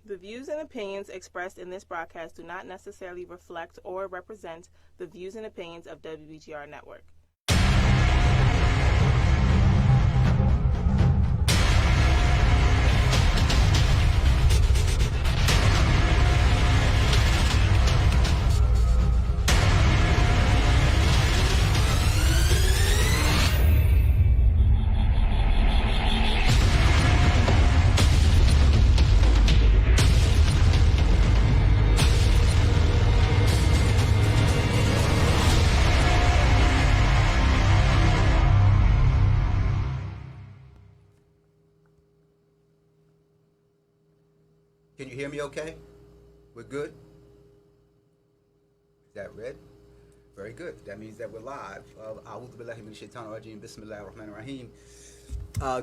The views and opinions expressed in this broadcast do not necessarily reflect or represent the views and opinions of WBGR Network. Can you hear me okay? We're good? Is that red? Very good. That means that we're live.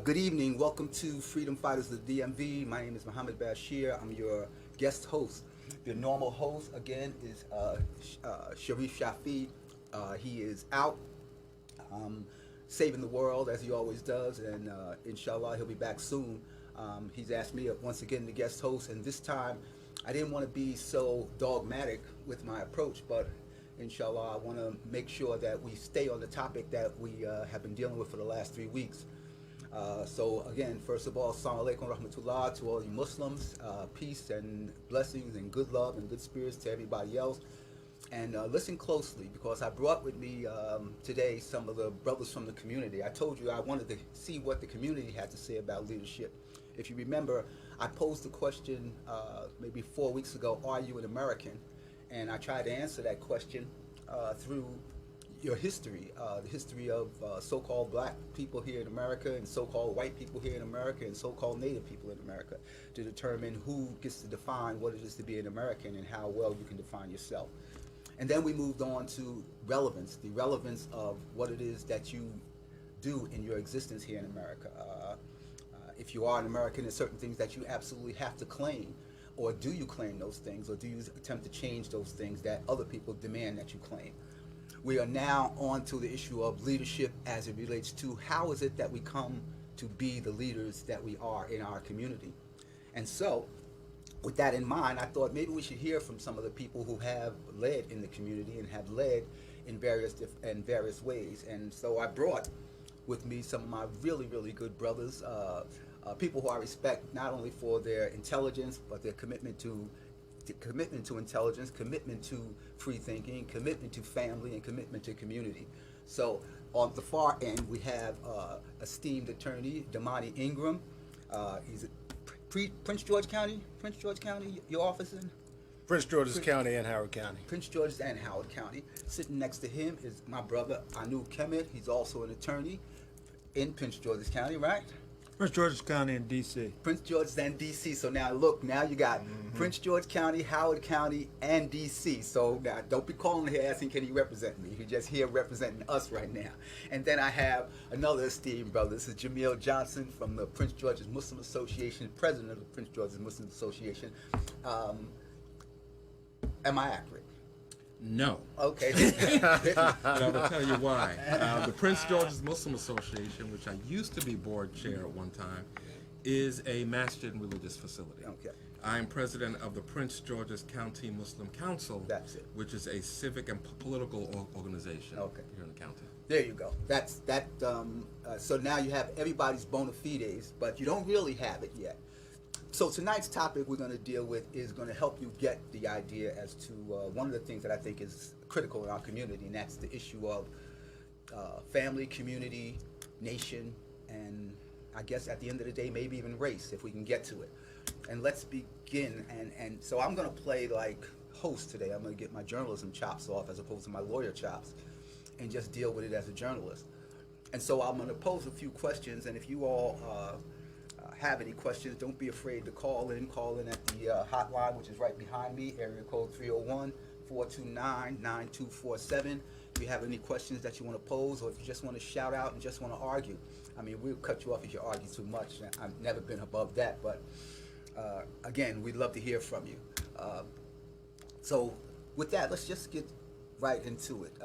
Good evening. Welcome to Freedom Fighters of the DMV. My name is Muhammad Bashir. I'm your guest host. The normal host, again, is Sharif Shafi. He is out saving the world, as he always does, and inshallah, he'll be back soon. He's asked me once again to guest host, and this time I didn't want to be so dogmatic with my approach, but inshallah I want to make sure that we stay on the topic that we have been dealing with for the last 3 weeks. So again, first of all, assalamu alaikum rahmatullah to all you Muslims, peace and blessings and good love and good spirits to everybody else. And listen closely, because I brought with me today some of the brothers from the community. I told you I wanted to see what the community had to say about leadership. If you remember, I posed the question maybe 4 weeks ago, are you an American? And I tried to answer that question through your history, the history of so-called black people here in America and so-called white people here in America and so-called native people in America, to determine who gets to define what it is to be an American and how well you can define yourself. And then we moved on to relevance, the relevance of what it is that you do in your existence here in America. If you are an American, there's certain things that you absolutely have to claim. Or do you claim those things, or do you attempt to change those things that other people demand that you claim? We are now on to the issue of leadership as it relates to how is it that we come to be the leaders that we are in our community. And so, with that in mind, I thought maybe we should hear from some of the people who have led in the community and have led in various ways. And so I brought with me some of my really, really good brothers, people who I respect not only for their intelligence, but their commitment to intelligence, commitment to free thinking, commitment to family, and commitment to community. So on the far end, we have esteemed attorney Damani Ingram. He's a Prince George County, your office in? Prince George's County and Howard County. Prince George's and Howard County. Sitting next to him is my brother Anu Kemet. He's also an attorney in Prince George's County, right? Prince George's County and D.C. Prince George's and D.C. So now look, now you got Prince George County, Howard County, and D.C. So now don't be calling here asking, can he represent me? He's just here representing us right now. And then I have another esteemed brother. This is Jamil Johnson from the Prince George's Muslim Association, president of the Prince George's Muslim Association. Am I accurate? No. Okay. And I will tell you why. The Prince George's Muslim Association, which I used to be board chair at one time, is a masjid and religious facility. Okay. I am president of the Prince George's County Muslim Council, That's it. which is a civic and political organization here in the county. There you go. That's that. So now you have everybody's bona fides, but you don't really have it yet. So tonight's topic we're going to deal with is going to help you get the idea as to one of the things that I think is critical in our community, and that's the issue of family, community, nation, and I guess at the end of the day, maybe even race, if we can get to it. And let's begin. And so I'm going to play like host today. I'm going to get my journalism chops off as opposed to my lawyer chops and just deal with it as a journalist. And so I'm going to pose a few questions, and if you all have any questions, don't be afraid to call in at the hotline, which is right behind me, area code 301-429-9247. If you have any questions that you want to pose, or if you just want to shout out and just want to argue, I mean, we'll cut you off if you argue too much. I've never been above that, but again, we'd love to hear from you. So with that, let's just get right into it.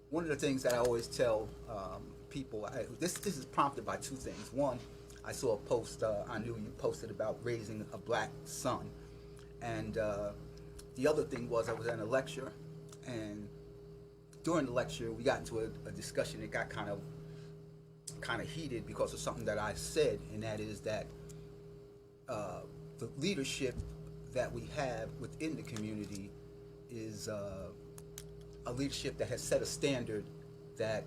One of the things that I always tell people, this is prompted by two things. One, I saw a post, I knew you posted about raising a black son. And the other thing was I was at a lecture, and during the lecture we got into a discussion that got kind of heated because of something that I said, and that is that the leadership that we have within the community is a leadership that has set a standard that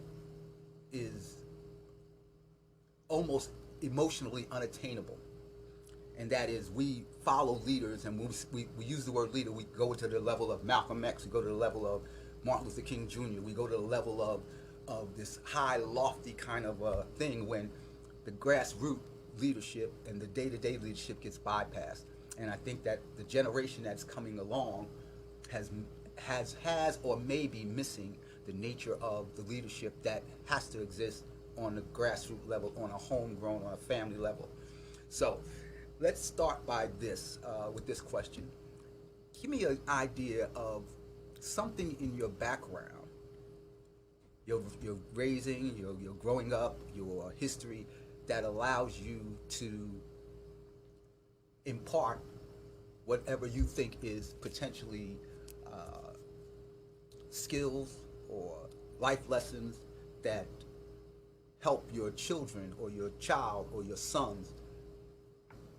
is almost emotionally unattainable. And that is, we follow leaders, and we use the word leader, we go to the level of Malcolm X, we go to the level of Martin Luther King Jr., we go to the level of this high, lofty kind of thing, when the grassroots leadership and the day-to-day leadership gets bypassed. And I think that the generation that's coming along has or may be missing the nature of the leadership that has to exist on the grassroots level, on a homegrown, on a family level. So let's start by this, with this question. Give me an idea of something in your background, your raising, your growing up, your history, that allows you to impart whatever you think is potentially skills or life lessons that help your children or your child or your sons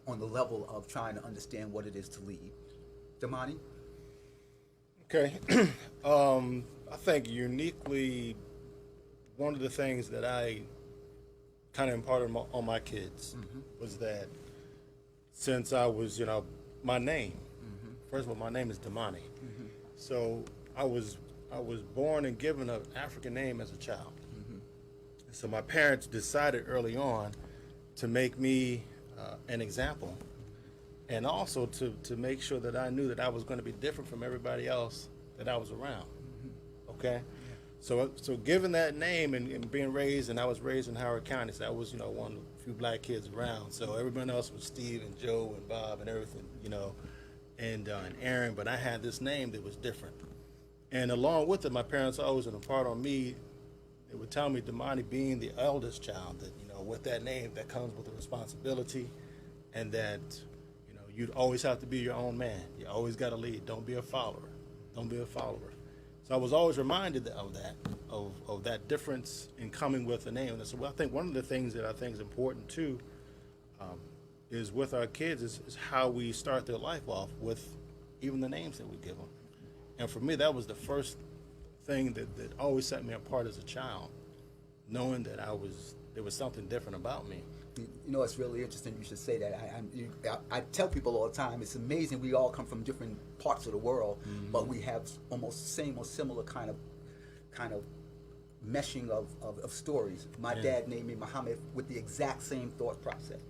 on the level of trying to understand what it is to lead. Damani? Okay. I think uniquely, one of the things that I kind of imparted on my kids was that since I was, my name, first of all, my name is Damani. So I was born and given an African name as a child. So my parents decided early on to make me an example, and also to make sure that I knew that I was going to be different from everybody else that I was around. Okay? So given that name and being raised, and I was raised in Howard County, so I was, one of the few black kids around. So everyone else was Steve and Joe and Bob and everything, and Aaron, but I had this name that was different. And along with it, my parents always impart on me, they would tell me, Damani, being the eldest child, that, with that name, that comes with a responsibility, and that, you'd always have to be your own man. You always got to lead. Don't be a follower. Don't be a follower. So I was always reminded of that, of that difference in coming with a name. And so I think one of the things that I think is important too, is with our kids is how we start their life off with even the names that we give them. And for me, that was the first thing that always set me apart as a child, knowing that there was something different about me. It's really interesting you should say that. I tell people all the time, it's amazing we all come from different parts of the world, but we have almost same or similar kind of meshing of stories. My dad named me Muhammad with the exact same thought process.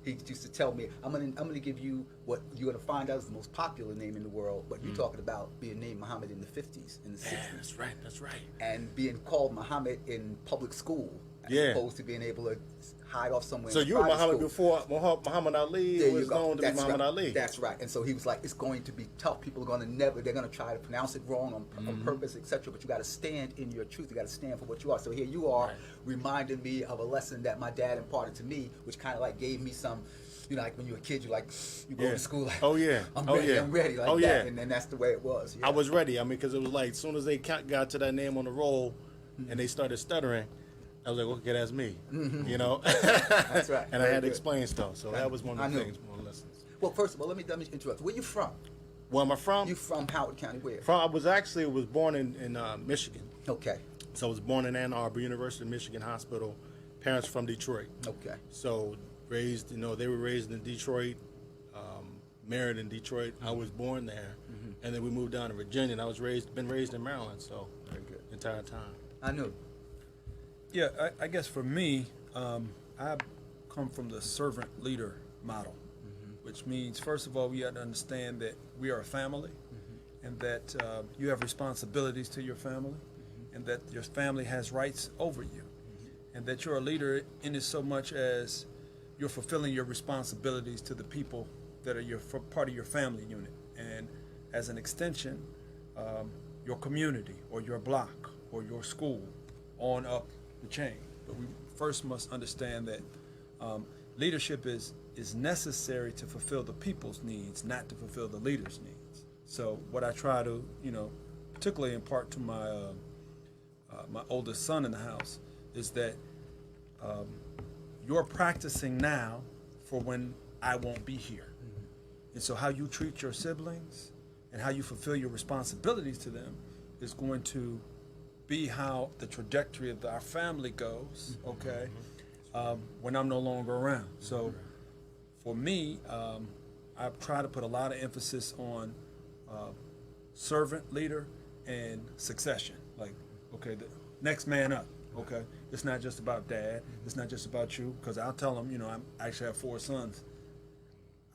He used to tell me, I'm gonna give you what you're gonna find out is the most popular name in the world, but you're talking about being named Muhammad in the 50s, in the 60s. That's right. And being called Muhammad in public school, as opposed to being able to hide off somewhere. So in you were Muhammad school. before Muhammad Ali was known to be Muhammad Ali. That's right. And so he was like, it's going to be tough. People are they're going to try to pronounce it wrong on purpose, etc. But you got to stand in your truth. You got to stand for what you are. So here you are, reminding me of a lesson that my dad imparted to me, which kind of like gave me some, like when you're a kid, you go to school like, I'm ready, like that. And then that's the way it was. Yeah. I was ready. Because it was like, as soon as they got to that name on the roll and they started stuttering, I was like, okay, that's me, That's right. And I had to explain stuff. So that was one of the things, one of the lessons. Well, first of all, let me interrupt. Where you from? Where am I from? You from Howard County? Where? I was born in Michigan. Okay. So I was born in Ann Arbor, University of Michigan Hospital. Parents from Detroit. Okay. So raised, they were raised in Detroit, married in Detroit. I was born there, and then we moved down to Virginia. And I was been raised in Maryland. So very good. The entire time. I knew. Yeah, I guess for me, I come from the servant leader model, which means, first of all, we have to understand that we are a family, and that you have responsibilities to your family, and that your family has rights over you, and that you're a leader in as so much as you're fulfilling your responsibilities to the people that are part of your family unit, and as an extension, your community or your block or your school on up the chain. But we first must understand that leadership is necessary to fulfill the people's needs, not to fulfill the leader's needs. So what I try to, particularly impart to my my oldest son in the house is that you're practicing now for when I won't be here. And so how you treat your siblings and how you fulfill your responsibilities to them is going to be how the trajectory of our family goes, okay, when I'm no longer around. So for me, I try to put a lot of emphasis on servant leader and succession. Like, okay, the next man up, okay? It's not just about dad. It's not just about you, because I'll tell them, I actually have 4 sons.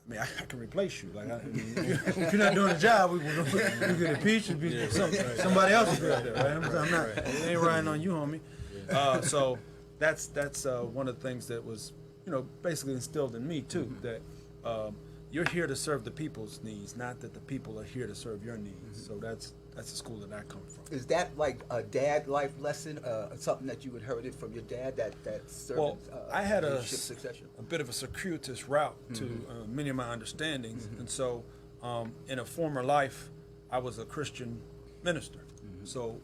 I mean, I can replace you. Like, if you're not doing the job, we get a peach and be somebody else will be out there, right? I'm not. It ain't riding on you, homie. So that's one of the things that was, basically instilled in me too. That you're here to serve the people's needs, not that the people are here to serve your needs. So that's the school that I come from. Is that like a dad life lesson, something that you inherited from your dad, that servant I had a succession? bit of a circuitous route to many of my understandings. And so in a former life, I was a Christian minister. So,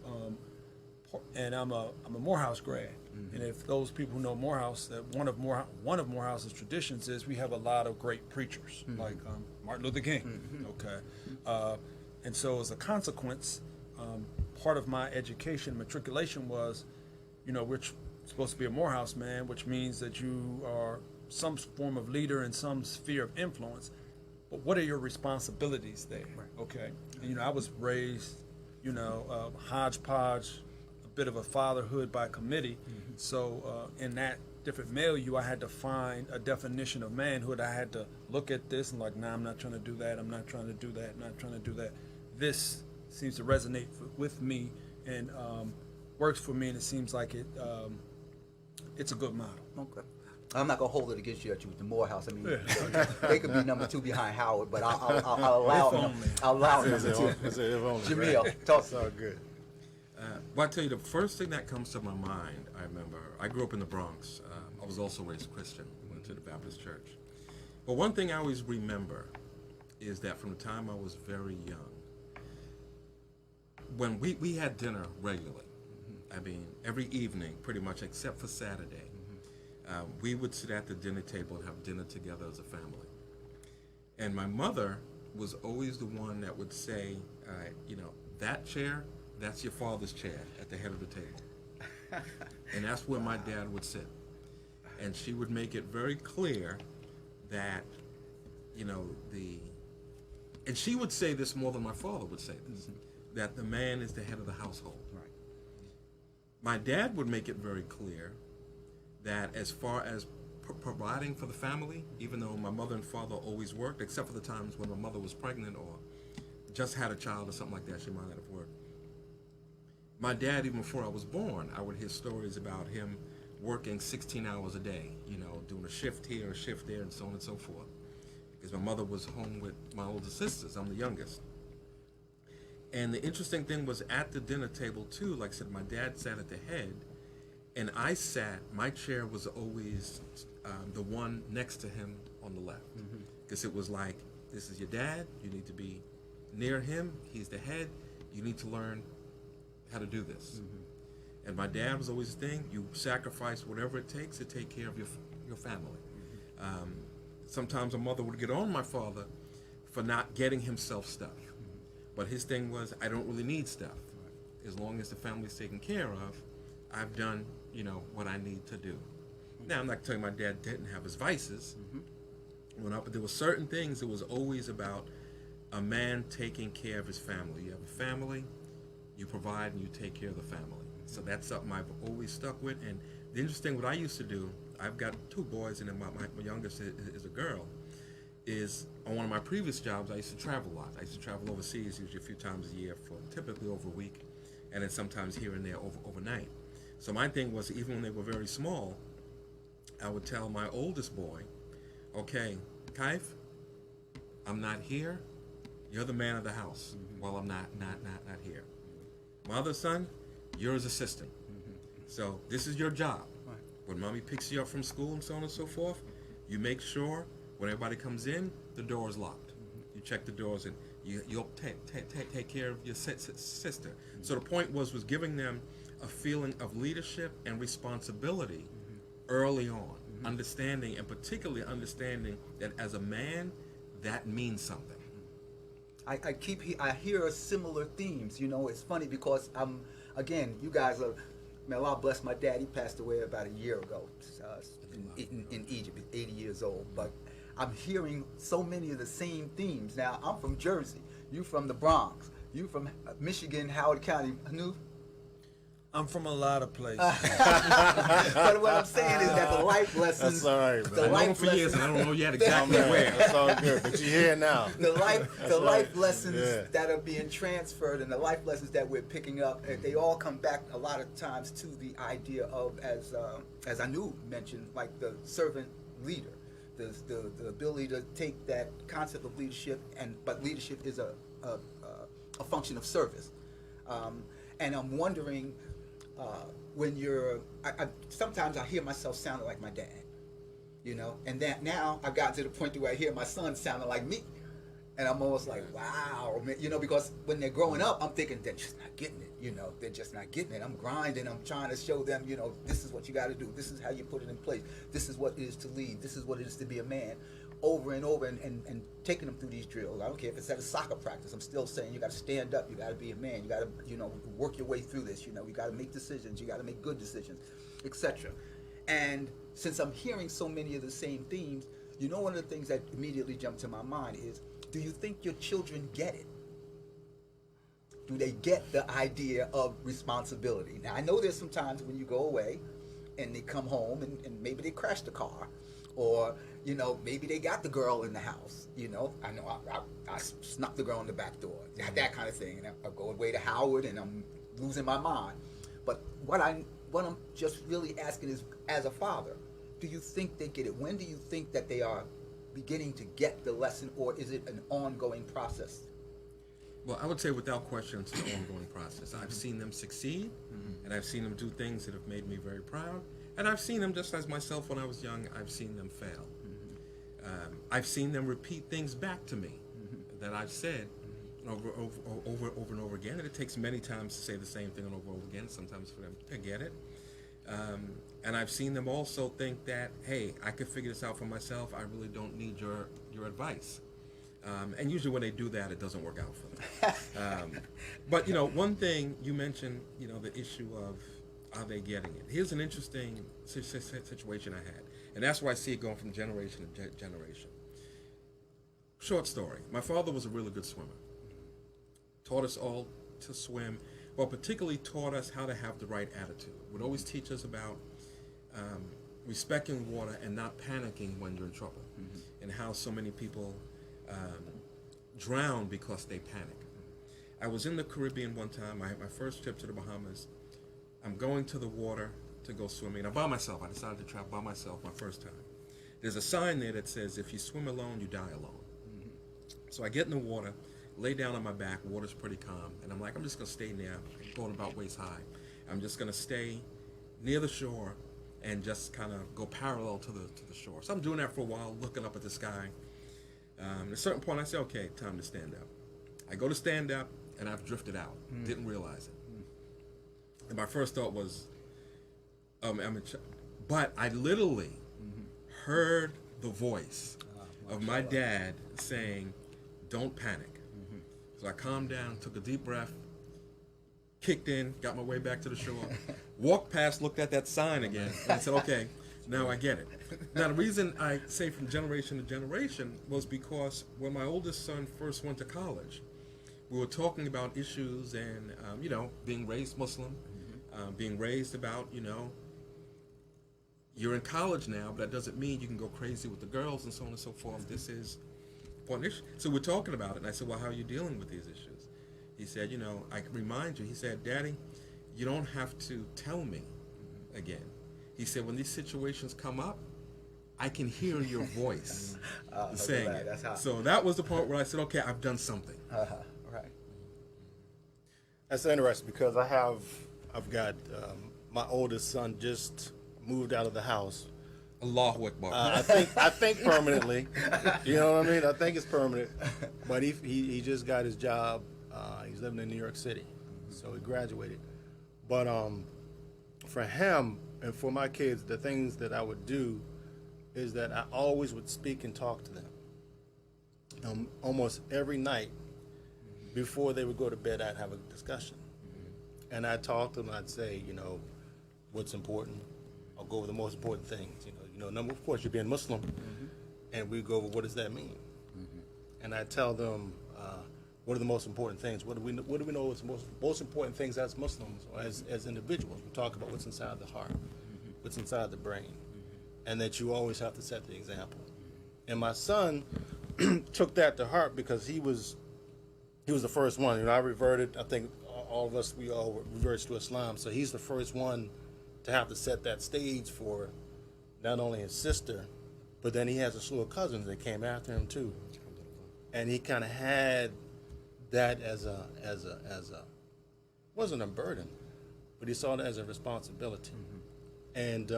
and I'm a Morehouse grad. And if those people who know Morehouse, that one of Morehouse's traditions is we have a lot of great preachers, like Martin Luther King. Okay. And so as a consequence, part of my education matriculation was, we're supposed to be a Morehouse man, which means that you are some form of leader in some sphere of influence. But what are your responsibilities there? Right. Okay. And, I was raised, hodgepodge, a bit of a fatherhood by committee. So in that different milieu, I had to find a definition of manhood. I had to look at this and like, nah, I'm not trying to do that. I'm not trying to do that. I'm not trying to do that. This seems to resonate with me and works for me, and it seems like it's a good model. Okay. I'm not gonna hold it against you at you with the Morehouse. I mean, they could be number 2 behind Howard, but I'll allow them. I'll allow them to. Jamil, talk. It's all good. Well, I tell you, the first thing that comes to my mind, I remember, I grew up in the Bronx. I was also raised Christian, went to the Baptist church. But one thing I always remember is that from the time I was very young, when we had dinner regularly, I mean, every evening, pretty much, except for Saturday, we would sit at the dinner table and have dinner together as a family. And my mother was always the one that would say, that chair, that's your father's chair at the head of the table. And that's where my dad would sit. And she would make it very clear that, and she would say this more than my father would say this, that the man is the head of the household. Right. My dad would make it very clear that as far as providing for the family, even though my mother and father always worked, except for the times when my mother was pregnant or just had a child or something like that, she might not have worked. My dad, even before I was born, I would hear stories about him working 16 hours a day, doing a shift here, a shift there, and so on and so forth. Because my mother was home with my older sisters. I'm the youngest. And the interesting thing was at the dinner table, too, like I said, my dad sat at the head, and my chair was always the one next to him on the left. Because it was like, this is your dad, you need to be near him, he's the head, you need to learn how to do this. And my dad was always the thing, you sacrifice whatever it takes to take care of your family. Sometimes a mother would get on my father for not getting himself stuff. But his thing was, I don't really need stuff. As long as the family's taken care of, I've done, what I need to do. Now, I'm not telling my dad didn't have his vices, but there were certain things that was always about a man taking care of his family. You have a family, you provide and you take care of the family. So that's something I've always stuck with. And the interesting, what I used to do, I've got 2 boys and then my youngest is a girl, is on one of my previous jobs, I used to travel a lot. I used to travel overseas usually a few times a year for typically over a week, and then sometimes here and there overnight. So my thing was, even when they were very small, I would tell my oldest boy, okay, Kaif, I'm not here. You're the man of the house while I'm not here. My other son, you're his assistant. So this is your job. When mommy picks you up from school and so on and so forth, You make sure when everybody comes in, the door is locked. You check the doors, and you'll take care of your sister. So the point was giving them a feeling of leadership and responsibility early on, understanding, and particularly understanding that as a man, that means something. I hear similar themes. You know, it's funny because again, you guys are, man, Allah bless my dad. He passed away about a year ago in Egypt. He's 80 years old. But I'm hearing so many of the same themes. Now, I'm from Jersey. You from the Bronx. You from Michigan, Howard County. Hanu? I'm from a lot of places. But what I'm saying is that the life lessons. That's all right, man. The I've known life for years, lessons. and I don't know yet exactly where. That's all good, but you're here now. The life lessons Yeah. that are being transferred and the life lessons that we're picking up, they all come back a lot of times to the idea of, as Anu mentioned, like the servant leader, the ability to take that concept of leadership, but leadership is a function of service. And I'm wondering, when sometimes I hear myself sounding like my dad, you know, and that now I've gotten to the point where I hear my son sounding like me, and I'm almost like, wow, man, you know, because when they're growing up, I'm thinking they're just not getting it, you know, they're just not getting it. I'm grinding, I'm trying to show them, you know, this is what you got to do, this is how you put it in place, this is what it is to lead, this is what it is to be a man, over and over, and taking them through these drills. I don't care if it's at a soccer practice. I'm still saying you got to stand up. You got to be a man. You got to, you know, work your way through this. You know, you got to make decisions. You got to make good decisions, etc. And since I'm hearing so many of the same themes, you know, one of the things that immediately jumped to my mind is, do you think your children get it? Do they get the idea of responsibility? Now, I know there's some times when you go away and they come home and maybe they crash the car, or, you know, maybe they got the girl in the house. You know, I know I snuck the girl in the back door, that kind of thing. And I go away to Howard and I'm losing my mind. But what I'm just really asking is, as a father, do you think they get it? When do you think that they are beginning to get the lesson, or is it an ongoing process? Well, I would say without question, it's an ongoing process. I've seen them succeed, and I've seen them do things that have made me very proud. And I've seen them, just as myself when I was young, I've seen them fail. I've seen them repeat things back to me that I've said over and over again. And it takes many times to say the same thing over and over again, sometimes for them to get it. And I've seen them also think that, hey, I could figure this out for myself. I really don't need your advice. And usually when they do that, it doesn't work out for them. But, you know, one thing you mentioned, you know, the issue of, are they getting it? Here's an interesting situation I had. And that's where I see it going from generation to generation. Short story. My father was a really good swimmer. Taught us all to swim, but particularly taught us how to have the right attitude. Would always teach us about respecting water and not panicking when you're in trouble. And how so many people drown because they panic. I was in the Caribbean one time. I had my first trip to the Bahamas. I'm going to the water to go swimming. I'm by myself. I decided to travel by myself my first time. There's a sign there that says, if you swim alone, you die alone. So I get in the water, lay down on my back, water's pretty calm, and I'm like, I'm just going to stay there, going about waist high. I'm just going to stay near the shore and just kind of go parallel to the shore. So I'm doing that for a while, looking up at the sky. At a certain point, I say, okay, time to stand up. I go to stand up, and I've drifted out. Didn't realize it. And my first thought was, but I literally heard the voice of my dad saying, don't panic. So I calmed down, took a deep breath, kicked in, got my way back to the shore, walked past, looked at that sign again, and I said, okay, now I get it. Now, the reason I say from generation to generation was because when my oldest son first went to college, we were talking about issues and, you know, being raised Muslim, being raised about, you know, you're in college now, but that doesn't mean you can go crazy with the girls and so on and so forth. This is important issue. So we're talking about it, and I said, well, how are you dealing with these issues? He said, you know, I can remind you. He said, Daddy, you don't have to tell me again. He said, when these situations come up, I can hear your voice saying it. So that was the point where I said, okay, I've done something. Right. That's interesting because I've got my oldest son just moved out of the house Allahu Akbar. I think permanently. You know what I mean? I think it's permanent. But he just got his job. He's living in New York City, so he graduated. But for him and for my kids, the things that I would do is that I always would speak and talk to them. Almost every night before they would go to bed, I'd have a discussion, and I'd talk to them. I'd say, what's important. I'll go over the most important things. Number, of course, you're being Muslim, and we go over what does that mean. And I tell them what are the most important things. What do we know is the most important things as Muslims or as individuals. We talk about what's inside the heart, what's inside the brain, and that you always have to set the example. And my son took that to heart because he was the first one. I reverted. I think all of us, we all reverted to Islam. So he's the first one to have to set that stage for not only his sister, but then he has a slew of cousins that came after him too. And he kind of had that as a wasn't a burden, but he saw it as a responsibility. And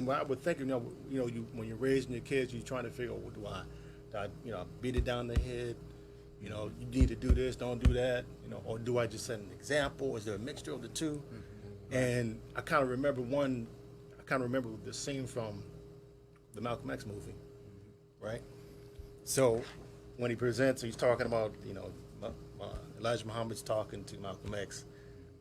what I would think, when you're raising your kids, you're trying to figure out, what do I beat it down the head? You need to do this, don't do that. Or do I just set an example? Is there a mixture of the two? And I kind of remember the scene from the Malcolm X movie, right? So when he presents, he's talking about, Elijah Muhammad's talking to Malcolm X,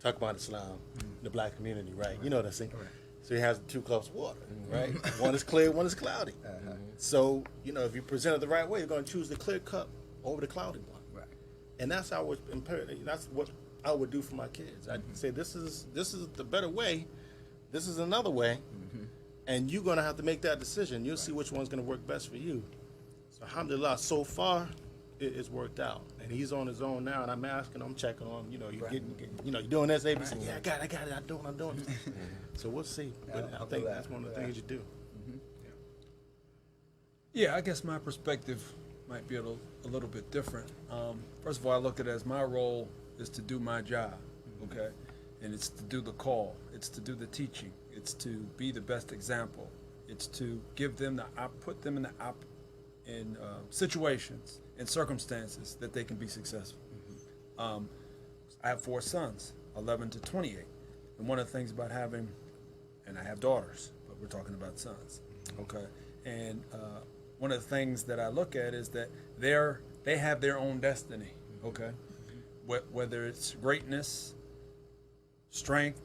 talk about Islam, the black community, right? You know what I'm saying? Right. So he has 2 cups of water, right? One is clear, one is cloudy. So, if you present it the right way, you're going to choose the clear cup over the cloudy one. Right. And that's how that's what I would do for my kids. I'd say, this is the better way. This is another way. And you're going to have to make that decision. You'll see which one's going to work best for you. So, alhamdulillah, so far, it's worked out. And he's on his own now, and I'm asking him, checking on him, you're doing this, ABC. Yeah, I got it, I'm doing it. So we'll see. But I think that's one of the things you do. Yeah, I guess my perspective might be a little bit different. First of all, I look at it as my role is to do my job, okay? And it's to do the call. It's to do the teaching. It's to be the best example. It's to give them put them in situations and circumstances that they can be successful. I have 4 sons, 11 to 28. And one of the things about having, and I have daughters, but we're talking about sons, okay? And one of the things that I look at is that they have their own destiny, okay? Whether it's greatness, strength,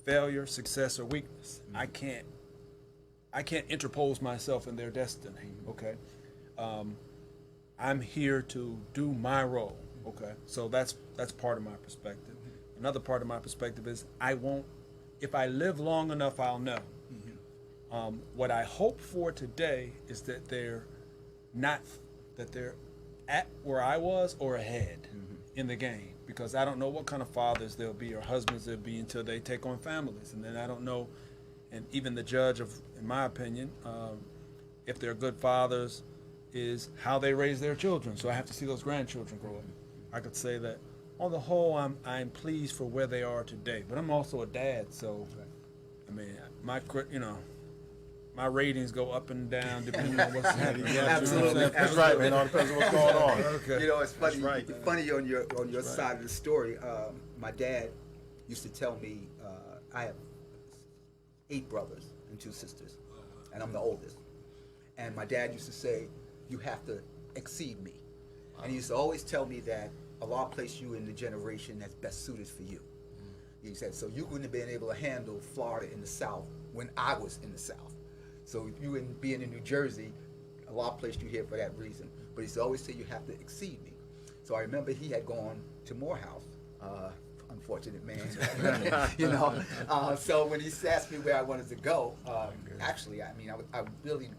failure, success, or weakness. I can't interpose myself in their destiny, okay? I'm here to do my role, okay? So that's part of my perspective. Another part of my perspective is if I live long enough, I'll know. What I hope for today is that they're at where I was or ahead in the game, because I don't know what kind of fathers they'll be or husbands they'll be until they take on families. And then I don't know, and even the judge of, in my opinion, if they're good fathers is how they raise their children. So I have to see those grandchildren grow up. I could say that on the whole, I'm pleased for where they are today, but I'm also a dad, so I mean, my ratings go up and down depending on what's happening. Absolutely. That's right, man. All depends on what's going on. Okay. It's funny. right. It's funny on your side of the story. My dad used to tell me I have 8 brothers and 2 sisters, and I'm the oldest. And my dad used to say, "You have to exceed me," and he used to always tell me that Allah placed you in the generation that's best suited for you. He said, so you wouldn't have been able to handle Florida in the South when I was in the South. So you being in New Jersey, Allah placed you here for that reason. But he used to always say you have to exceed me. So I remember he had gone to Morehouse, unfortunate man, so when he asked me where I wanted to go, actually, I really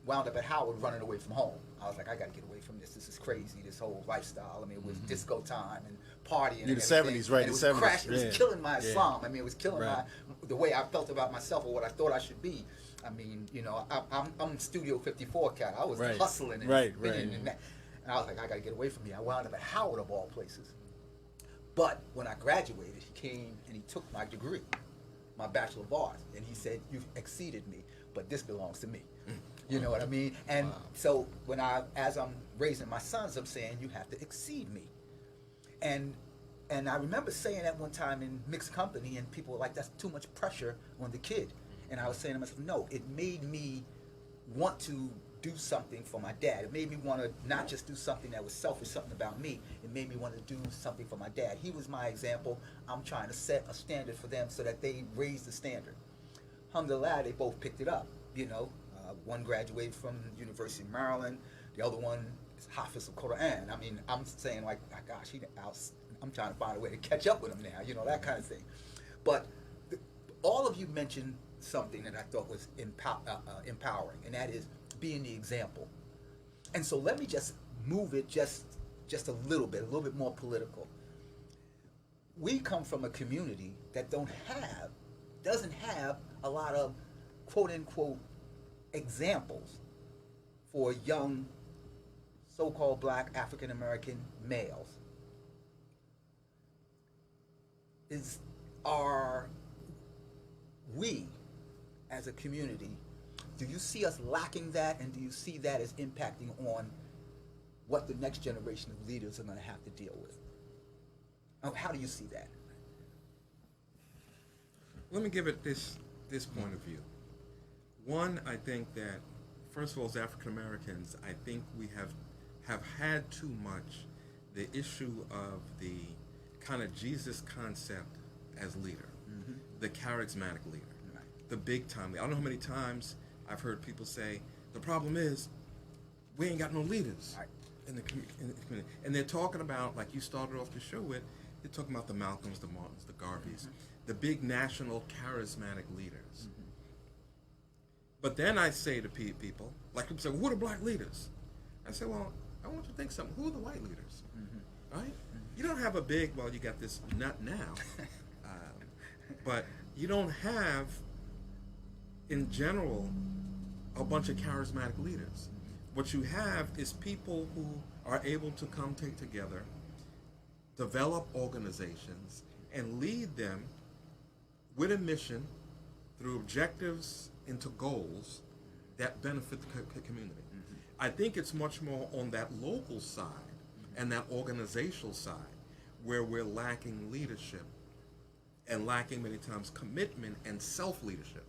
wound up at Howard running away from home. I was like, I got to get away from this. This is crazy, this whole lifestyle. I mean, it was disco time and partying. You're the 70s, right? And it was 70s. crashing. It was killing my Islam. I mean, it was killing the way I felt about myself or what I thought I should be. I mean, I'm Studio 54 cat. I was hustling and spinning and that. And I was like, I got to get away from here. I wound up at Howard of all places. But when I graduated, he came and he took my degree, my Bachelor of Arts, and he said, you've exceeded me. but this belongs to me. You know what I mean? And so as I'm raising my sons, I'm saying you have to exceed me. And I remember saying that one time in mixed company, and people were like, that's too much pressure on the kid. And I was saying to myself, no, it made me want to do something for my dad. It made me want to not just do something that was selfish, something about me. It made me want to do something for my dad. He was my example. I'm trying to set a standard for them so that they raise the standard. Alhamdulillah, they both picked it up, you know. One graduated from University of Maryland. The other one is Hafiz of Quran. I mean, I'm saying like, oh, gosh, I'm trying to find a way to catch up with him now, you know, that kind of thing. But all of you mentioned something that I thought was empowering, and that is being the example. And so let me just move it just a little bit more political. We come from a community that doesn't have a lot of quote unquote examples for young so-called black African American males. Are we as a community, do you see us lacking that, and do you see that as impacting on what the next generation of leaders are going to have to deal with? How do you see that? Let me give it this point of view. One, I think that, first of all, as African Americans, I think we have had too much the issue of the kind of Jesus concept as leader, the charismatic leader, the big time leader. I don't know how many times I've heard people say, the problem is we ain't got no leaders in the community. And they're talking about, like you started off the show with, they're talking about the Malcolms, the Martins, the Garveys, the big national charismatic leaders. But then I say to people, like people say, well, who are the black leaders? I say, well, I want you to think something. Who are the white leaders? Right? You don't have a big, well, you got this nut now, but you don't have, in general, a bunch of charismatic leaders. What you have is people who are able to come together, develop organizations, and lead them with a mission through objectives into goals that benefit the community. I think it's much more on that local side and that organizational side where we're lacking leadership and lacking many times commitment and self-leadership.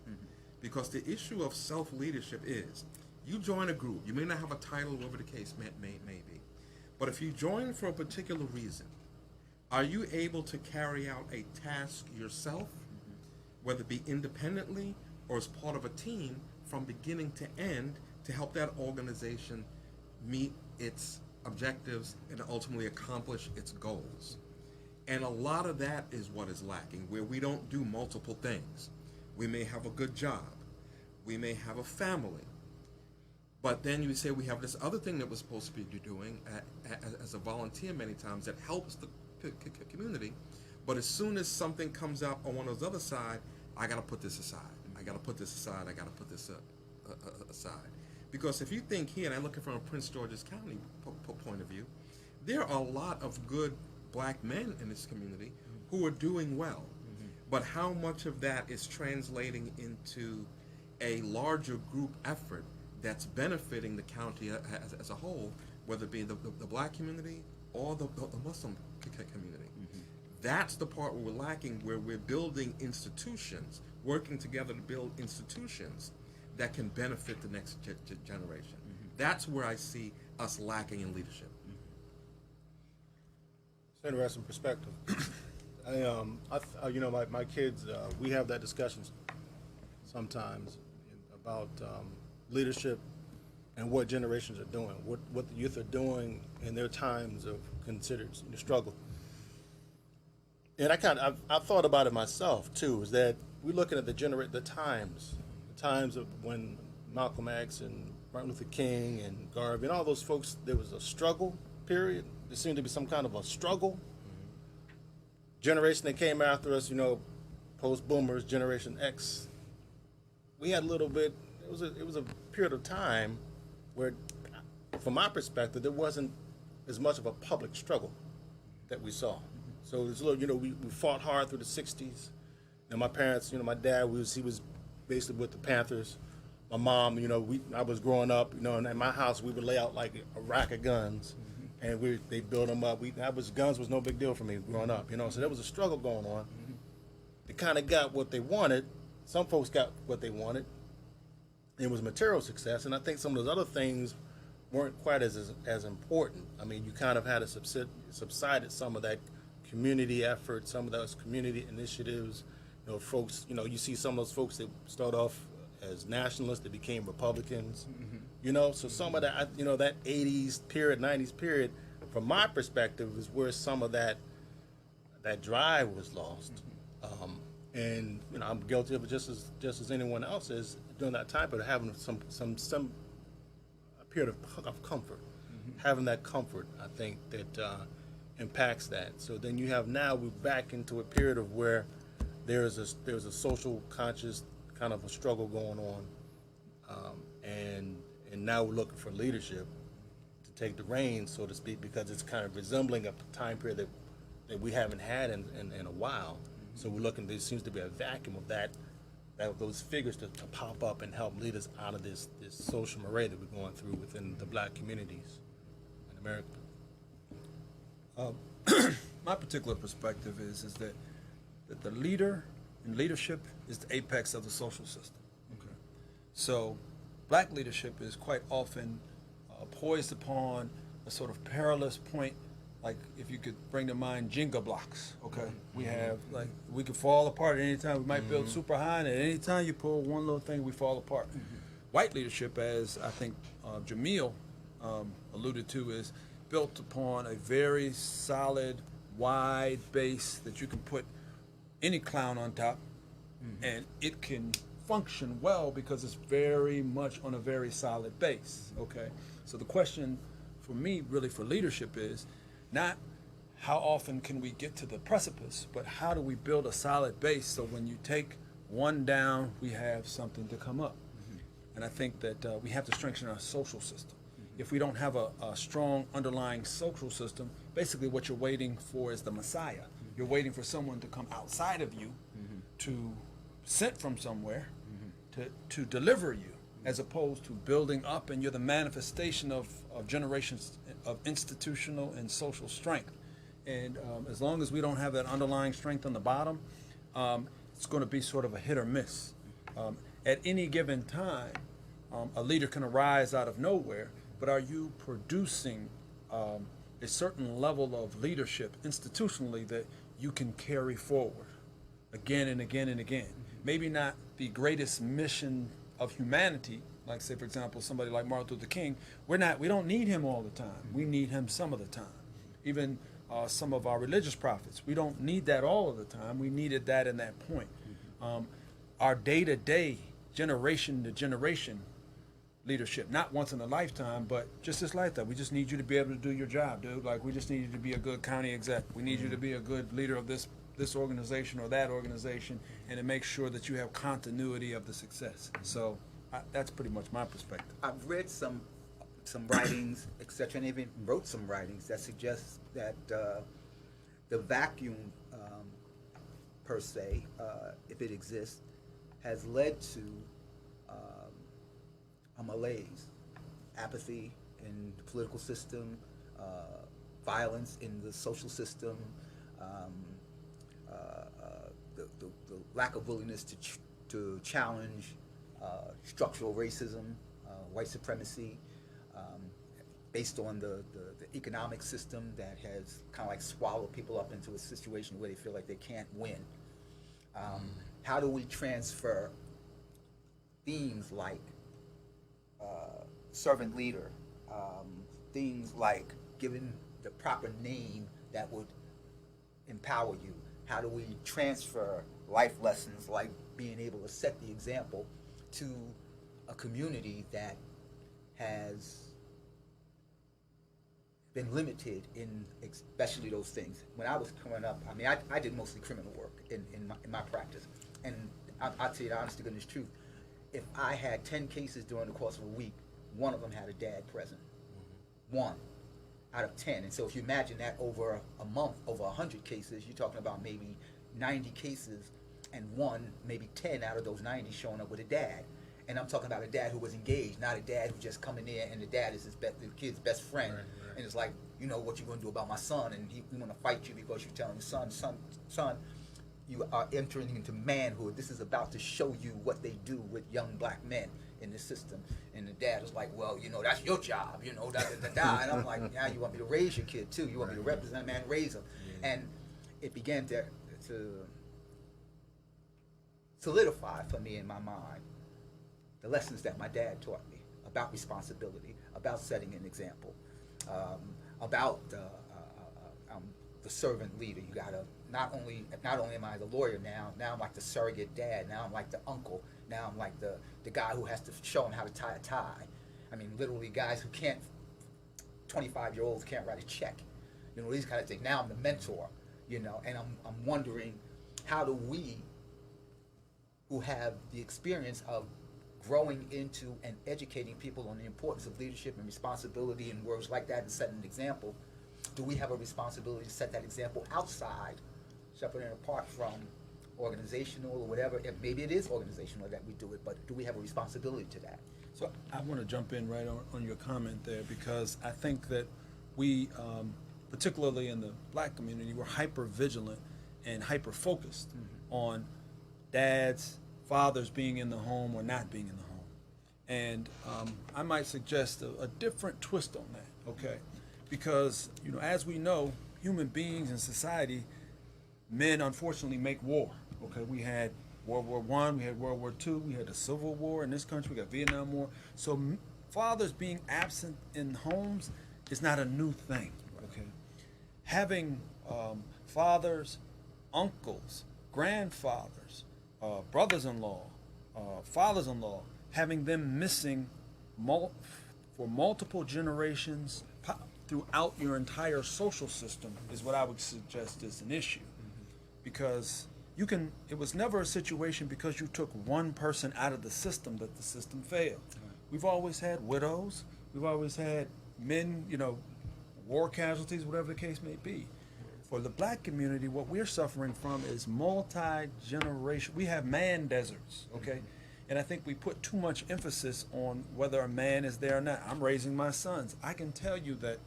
Because the issue of self-leadership is, you join a group, you may not have a title, whatever the case may be, but if you join for a particular reason, are you able to carry out a task yourself, whether it be independently or as part of a team from beginning to end to help that organization meet its objectives and ultimately accomplish its goals? And a lot of that is what is lacking, where we don't do multiple things. We may have a good job, we may have a family, but then you say we have this other thing that we're supposed to be doing as a volunteer many times that helps the community, but as soon as something comes up on one of those other side, I got to put this aside. I got to put this aside. I got to put this aside. Because if you think here, and I look at it from a Prince George's County point of view, there are a lot of good black men in this community who are doing well. But how much of that is translating into a larger group effort that's benefiting the county as a whole, whether it be the black community or the Muslim community? That's the part where we're lacking, where we're building institutions, working together to build institutions that can benefit the next generation. That's where I see us lacking in leadership. It's an interesting perspective. My kids, we have that discussion sometimes about Leadership and what generations are doing, what the youth are doing in their times of considered struggle. And I've thought about it myself too. Is that we're looking at the times of when Malcolm X and Martin Luther King and Garvey and all those folks, there was a struggle period. There seemed to be some kind of a struggle. Generation that came after us, post-boomers, Generation X, we had a little bit, it was a period of time where, from my perspective, there wasn't as much of a public struggle that we saw. So it's a little, we fought hard through the 60s. And my parents, my dad he was basically with the Panthers. my mom, I was growing up, and in my house we would lay out like a rack of guns, and they build them up. Guns was no big deal for me growing up, So there was a struggle going on. They kind of got what they wanted. Some folks got what they wanted. It was material success, and I think some of those other things weren't quite as important. I mean, you kind of had to subsided some of that community effort, some of those community initiatives. Folks, you see some of those folks that start off as nationalists that became Republicans. So some of that, that 80s period, 90s period, from my perspective, is where some of that drive was lost. And I'm guilty of it just as anyone else is during that time, but having some a period of comfort, having that comfort, I think that impacts that. So then you have now we're back into a period of where there's a social conscious kind of a struggle going on, and now we're looking for leadership to take the reins, so to speak, because it's kind of resembling a time period that we haven't had in a while. So we're looking. There seems to be a vacuum of those figures to pop up and help lead us out of this social moray that we're going through within the black communities in America. My particular perspective is that the leader and leadership is the apex of the social system. Okay. So black leadership is quite often poised upon a sort of perilous point, like if you could bring to mind Jenga blocks. Okay, we have we could fall apart at any time. We might build super high, and at any time you pull one little thing, we fall apart. White leadership, as I think Jamil alluded to, is built upon a very solid, wide base that you can put any clown on top, and it can function well because it's very much on a very solid base. Okay, so the question for me, really, for leadership is not how often can we get to the precipice, but how do we build a solid base so when you take one down, we have something to come up. And I think that we have to strengthen our social system. If we don't have a strong underlying social system, basically what you're waiting for is the Messiah. You're waiting for someone to come outside of you, to sent from somewhere, to deliver you, as opposed to building up, and you're the manifestation of generations of institutional and social strength. And as long as we don't have that underlying strength on the bottom, it's going to be sort of a hit or miss. At any given time, a leader can arise out of nowhere, but are you producing a certain level of leadership institutionally that you can carry forward again and again and again? Maybe not the greatest mission of humanity, like say for example somebody like Martin Luther King. We don't need him all the time. We need him some of the time. Even some of our religious prophets, we don't need that all of the time. We needed that in that point. Our day-to-day, generation to generation leadership, not once in a lifetime, but just this lifetime. We just need you to be able to do your job, dude. Like, we just need you to be a good county exec. We need you to be a good leader of this organization or that organization, and to make sure that you have continuity of the success. So that's pretty much my perspective. I've read some writings, etc., and even wrote some writings that suggest that the vacuum, per se, if it exists, has led to a malaise, apathy in the political system, violence in the social system, the lack of willingness to challenge structural racism, white supremacy, based on the economic system that has kind of like swallowed people up into a situation where they feel like they can't win. How do we transfer themes like servant leader, things like giving the proper name that would empower you? How do we transfer life lessons like being able to set the example to a community that has been limited in especially those things? When I was coming up, I mean, I did mostly criminal work in my practice, and I'll tell you the honest to goodness truth. If I had 10 cases during the course of a week, one of them had a dad present. One out of 10. And so if you imagine that over a month, over 100 cases, you're talking about maybe 90 cases, and maybe 10 out of those 90 showing up with a dad. And I'm talking about a dad who was engaged, not a dad who just coming in and the dad is the kid's best friend. Right. And it's like, you know what you're going to do about my son, and he want to fight you because you're telling his son, you are entering into manhood. This is about to show you what they do with young black men in the system. And the dad was like, well, you know, that's your job, you know, And I'm like, now you want me to raise your kid too. You want me to represent a man, raise him. Yeah. And it began to solidify for me in my mind the lessons that my dad taught me about responsibility, about setting an example, about the servant leader. You gotta not only am I the lawyer now I'm like the surrogate dad. Now I'm like the uncle. Now I'm like the guy who has to show him how to tie a tie. I mean, literally guys who can't, 25-year-olds can't write a check. You know, these kind of things. Now I'm the mentor. You know, and I'm wondering, how do we, who have the experience of growing into and educating people on the importance of leadership and responsibility and words like that and setting an example, do we have a responsibility to set that example outside, separate and apart from organizational or whatever? Maybe it is organizational that we do it, but do we have a responsibility to that? So I want to jump in right on your comment there, because I think that we, particularly in the black community, we're hyper vigilant and hyper focused on dads, fathers being in the home or not being in the home. And I might suggest a different twist on that, okay? Because, you know, as we know, human beings in society, men unfortunately make war, okay? We had World War I, we had World War II, we had the Civil War in this country, we got Vietnam War. So fathers being absent in homes is not a new thing, okay? Having fathers, uncles, grandfathers, brothers-in-law, fathers-in-law, having them missing for multiple generations throughout your entire social system is what I would suggest is an issue. Because it was never a situation because you took one person out of the system that the system failed. We've always had widows, we've always had men, you know, war casualties, whatever the case may be. For the black community, what we're suffering from is multi-generation. We have man deserts, okay? And I think we put too much emphasis on whether a man is there or not. I'm raising my sons. I can tell you that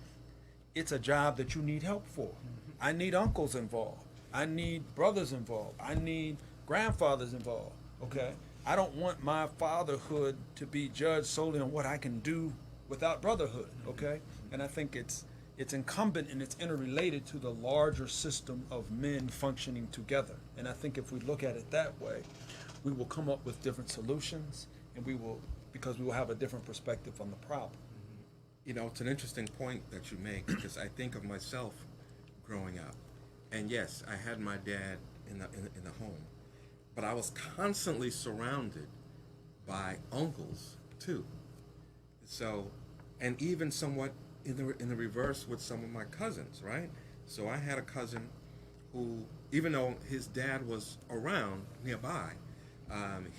it's a job that you need help for. I need uncles involved. I need brothers involved. I need grandfathers involved, okay? I don't want my fatherhood to be judged solely on what I can do without brotherhood, okay? And I think it's incumbent and it's interrelated to the larger system of men functioning together. And I think if we look at it that way, we will come up with different solutions, and because we will have a different perspective on the problem. You know, it's an interesting point that you make, because I think of myself growing up. And yes, I had my dad in the home, but I was constantly surrounded by uncles too. So, and even somewhat in the reverse with some of my cousins, right? So I had a cousin who, even though his dad was around nearby,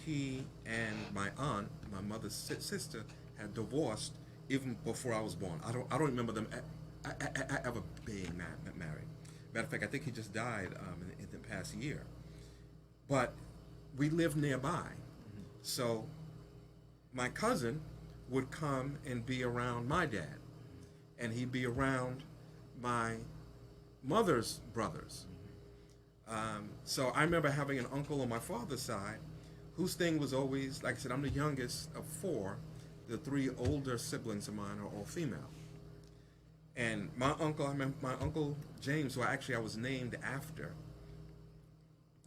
he and my aunt, my mother's sister, had divorced even before I was born. I don't remember them ever being married. Matter of fact, I think he just died in the past year. But we lived nearby. So my cousin would come and be around my dad, and he'd be around my mother's brothers. So I remember having an uncle on my father's side whose thing was always, like I said, I'm the youngest of four. The three older siblings of mine are all female. And my uncle James, who I was named after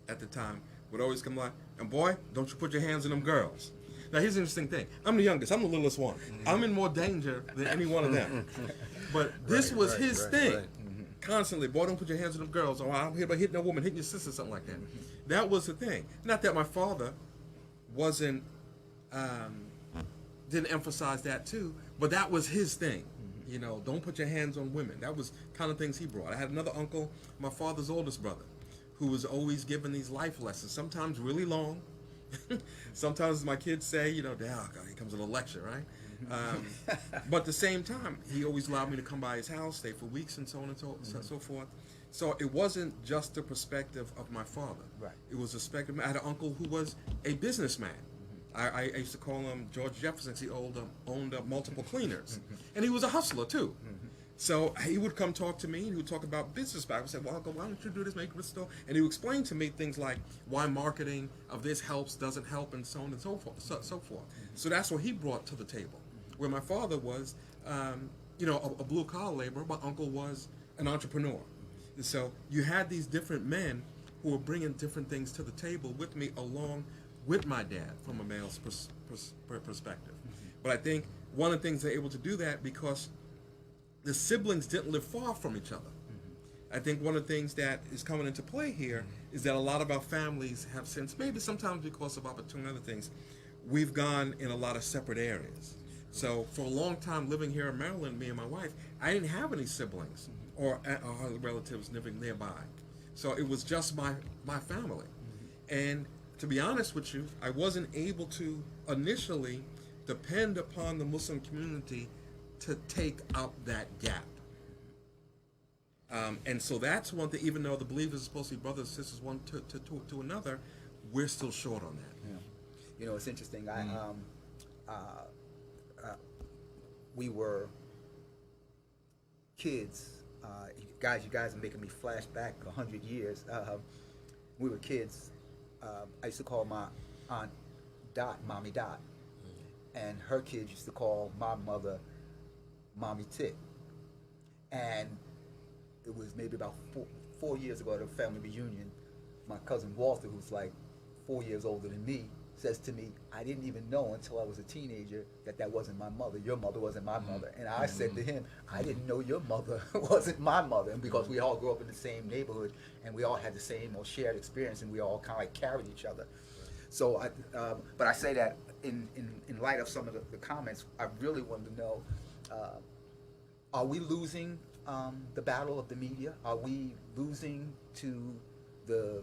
at the time, would always come like, and boy, don't you put your hands on them girls. Now here's the interesting thing. I'm the youngest, I'm the littlest one. I'm in more danger than any one of them. But this was his thing. Constantly, boy, don't put your hands on them girls, or I'm here about hitting a woman, hitting your sister, something like that. That was the thing. Not that my father wasn't, didn't emphasize that too, but that was his thing. You know, don't put your hands on women. That was kind of things he brought. I had another uncle, my father's oldest brother, who was always giving these life lessons, sometimes really long. Sometimes my kids say, you know, Dad, oh God, here comes a little lecture, right? But at the same time, he always allowed me to come by his house, stay for weeks, and so on and so forth. So it wasn't just the perspective of my father. Right. It was a perspective. I had an uncle who was a businessman. I used to call him George Jefferson 'cause he owned multiple cleaners. And he was a hustler, too. So he would come talk to me, and he would talk about business back. I said, well, Uncle, why don't you do this, make a store? And he would explain to me things like why marketing of this helps, doesn't help, and so on and so forth. So that's what he brought to the table. Where my father was, a blue-collar laborer, my uncle was an entrepreneur. And so you had these different men who were bringing different things to the table with me, along with my dad, from a male's perspective. But I think one of the things they're able to do that because the siblings didn't live far from each other. I think one of the things that is coming into play here is that a lot of our families have since, maybe sometimes because of opportunity and other things, we've gone in a lot of separate areas. So for a long time living here in Maryland, me and my wife, I didn't have any siblings or relatives living nearby. So it was just my family. And to be honest with you, I wasn't able to initially depend upon the Muslim community to take out that gap. And so that's one thing, even though the believers are supposed to be brothers and sisters one to another, we're still short on that. Yeah. You know, it's interesting. We were kids. You guys are making me flash back 100 years. We were kids. I used to call my aunt Dot, Mommy Dot. And her kids used to call my mother Mommy Tit. And it was maybe about four years ago at a family reunion, my cousin Walter, who's like 4 years older than me, says to me, I didn't even know until I was a teenager that wasn't my mother. Your mother wasn't my mother. And I said to him, I didn't know your mother wasn't my mother. And because we all grew up in the same neighborhood and we all had the same or shared experience and we all kind of like carried each other. So, but I say that in light of some of the comments, I really wanted to know, are we losing the battle of the media? Are we losing to the...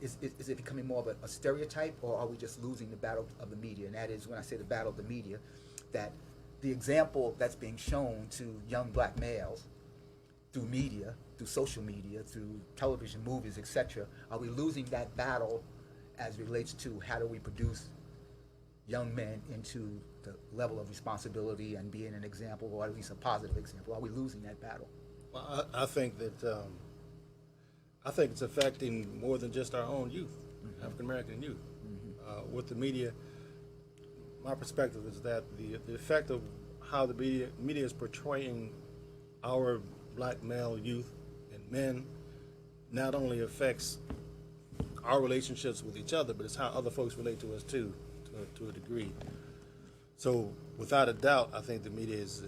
Is it becoming more of a stereotype, or are we just losing the battle of the media? And that is, when I say the battle of the media, that the example that's being shown to young black males through media, through social media, through television, movies, etc., are we losing that battle as it relates to how do we produce young men into the level of responsibility and being an example, or at least a positive example? Are we losing that battle? Well, I think that I think it's affecting more than just our own youth, African American youth. With the media, my perspective is that the effect of how the media is portraying our black male youth and men not only affects our relationships with each other, but it's how other folks relate to us too, to a degree. So, without a doubt, I think the media has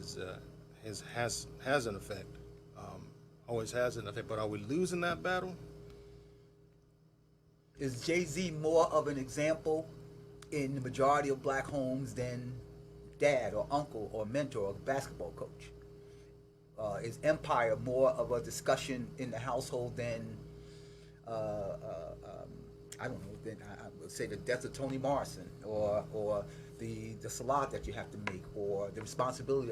an effect. Always has an effect, but are we losing that battle? Is Jay-Z more of an example in the majority of black homes than dad or uncle or mentor or basketball coach? Is Empire more of a discussion in the household than, I don't know, than I would say the death of Toni Morrison or the salad that you have to make, or the responsibility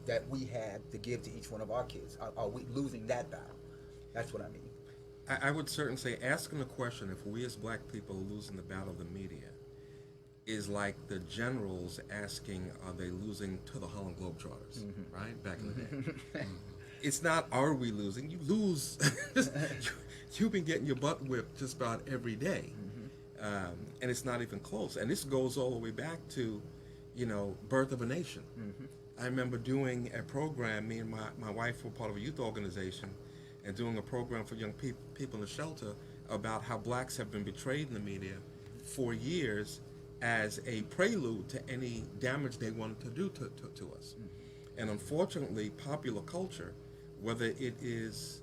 that we had to give to each one of our kids? Are we losing that battle? That's what I mean. I would certainly say asking the question if we as black people are losing the battle of the media is like the generals asking, are they losing to the Harlem Globetrotters, right? Back in the day. It's not, are we losing? You lose. You've been getting your butt whipped just about every day. And it's not even close. And this goes all the way back to, Birth of a Nation. I remember doing a program, me and my wife were part of a youth organization, and doing a program for young people in the shelter about how blacks have been betrayed in the media for years as a prelude to any damage they wanted to do to us. And unfortunately, popular culture, whether it is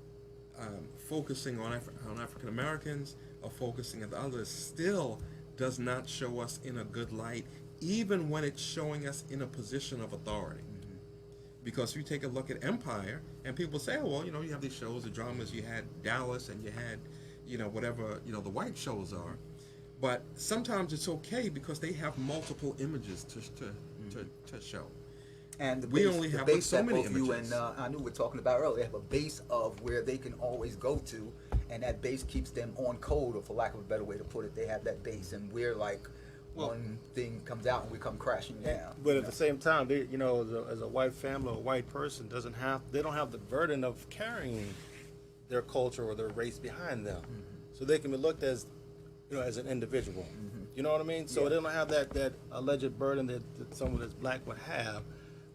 focusing on African Americans or focusing on others, still does not show us in a good light, even when it's showing us in a position of authority. Because if you take a look at Empire, and people say, oh, well, you have these shows, the dramas, you had Dallas, and you had, whatever, the white shows are. But sometimes it's okay because they have multiple images to show. And the we base, only the have base so that many both you images. and Anu were talking about earlier, they have a base of where they can always go to, and that base keeps them on code, or for lack of a better way to put it, they have that base, and we're like, one thing comes out and we come crashing down. But at the same time, they, as a white family or a white person they don't have the burden of carrying their culture or their race behind them, so they can be looked as, as an individual. You know what I mean? So they don't have that alleged burden that someone that's black would have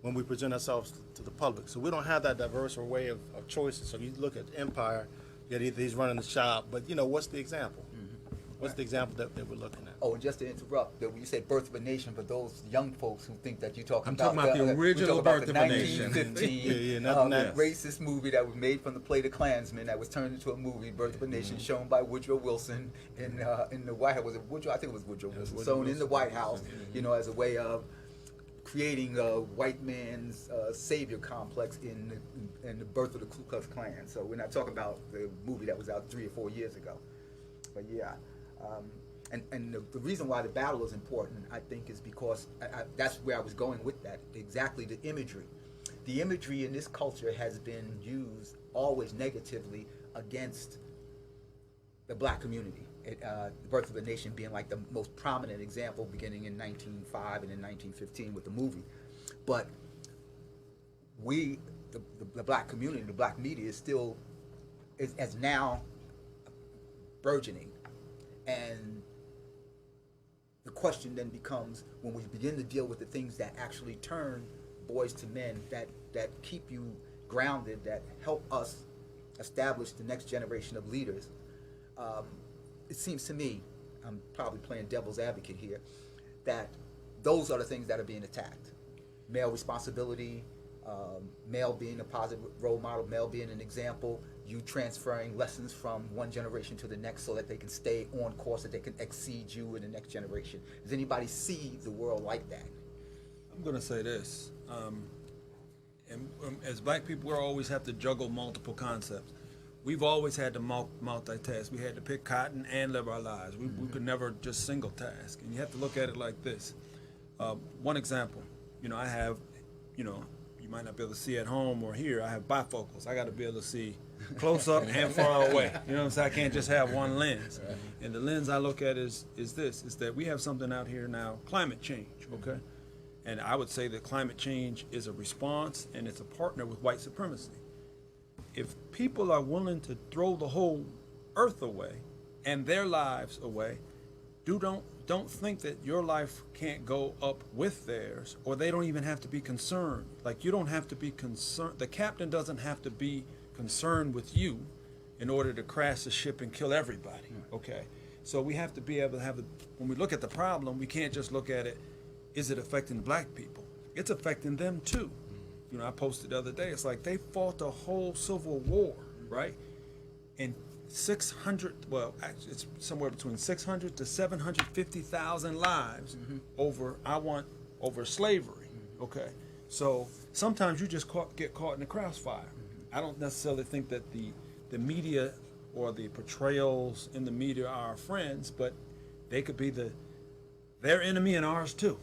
when we present ourselves to the public. So we don't have that diverse way of choices. So you look at Empire, he's running the shop, but what's the example? What's the example that we're looking at? Oh, and just to interrupt, when you say Birth of a Nation, for those young folks who think that you're talking I'm about, talking about the original Birth of a Nation. 1915 that racist movie that was made from the play The Klansman that was turned into a movie, Birth of a Nation, shown by Woodrow Wilson in the White House. Was it Woodrow? I think it was Woodrow Wilson. Shown in the White House, as a way of creating a white man's savior complex in the birth of the Ku Klux Klan. So we're not talking about the movie that was out 3 or 4 years ago. But yeah. And the reason why the battle is important, I think, is because that's where I was going with that. Exactly, the imagery. The imagery in this culture has been used always negatively against the black community. The Birth of a Nation being like the most prominent example, beginning in 1905 and in 1915 with the movie. But the black community, the black media is still, is now burgeoning. And the question then becomes, when we begin to deal with the things that actually turn boys to men, that keep you grounded, that help us establish the next generation of leaders, it seems to me, I'm probably playing devil's advocate here, that those are the things that are being attacked. Male responsibility, male being a positive role model, male being an example, you transferring lessons from one generation to the next so that they can stay on course, that they can exceed you in the next generation. Does anybody see the world like that? I'm going to say this. As black people, we always have to juggle multiple concepts. We've always had to multitask. We had to pick cotton and live our lives. We could never just single task. And you have to look at it like this. One example, I have, you might not be able to see at home or here. I have bifocals. I got to be able to see close up and far away. You know what I'm saying? I can't just have one lens. And the lens I look at is that we have something out here now, climate change, okay? And I would say that climate change is a response and it's a partner with white supremacy. If people are willing to throw the whole earth away and their lives away, don't think that your life can't go up with theirs, or they don't even have to be concerned. Like, you don't have to be concerned. The captain doesn't have to be concerned with you in order to crash the ship and kill everybody, okay? So we have to be able to when we look at the problem, we can't just look at it, is it affecting black people? It's affecting them too. I posted the other day, it's like they fought the whole Civil War, right? And 600, well, actually it's somewhere between 600 to 750,000 lives over slavery, okay? So sometimes you just get caught in the crossfire. I don't necessarily think that the media or the portrayals in the media are our friends, but they could be their enemy and ours too.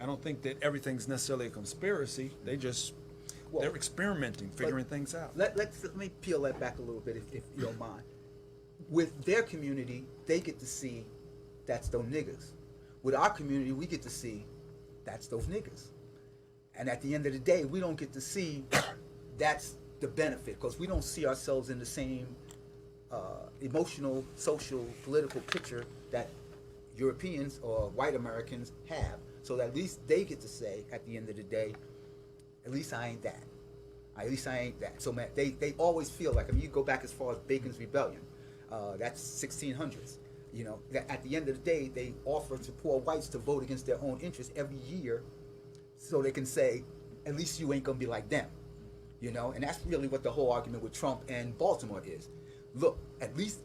I don't think that everything's necessarily a conspiracy. They're experimenting, figuring things out. Let me peel that back a little bit, if you don't mind. With their community, they get to see that's those niggas. With our community, we get to see that's those niggas. And at the end of the day, we don't get to see that's the benefit, because we don't see ourselves in the same emotional, social, political picture that Europeans or white Americans have. So that at least they get to say, at the end of the day, at least I ain't that. At least I ain't that. So man, they always feel like, you go back as far as Bacon's Rebellion. That's 1600s. That at the end of the day, they offer to poor whites to vote against their own interests every year, so they can say, at least you ain't gonna be like them. And that's really what the whole argument with Trump and Baltimore is. Look, at least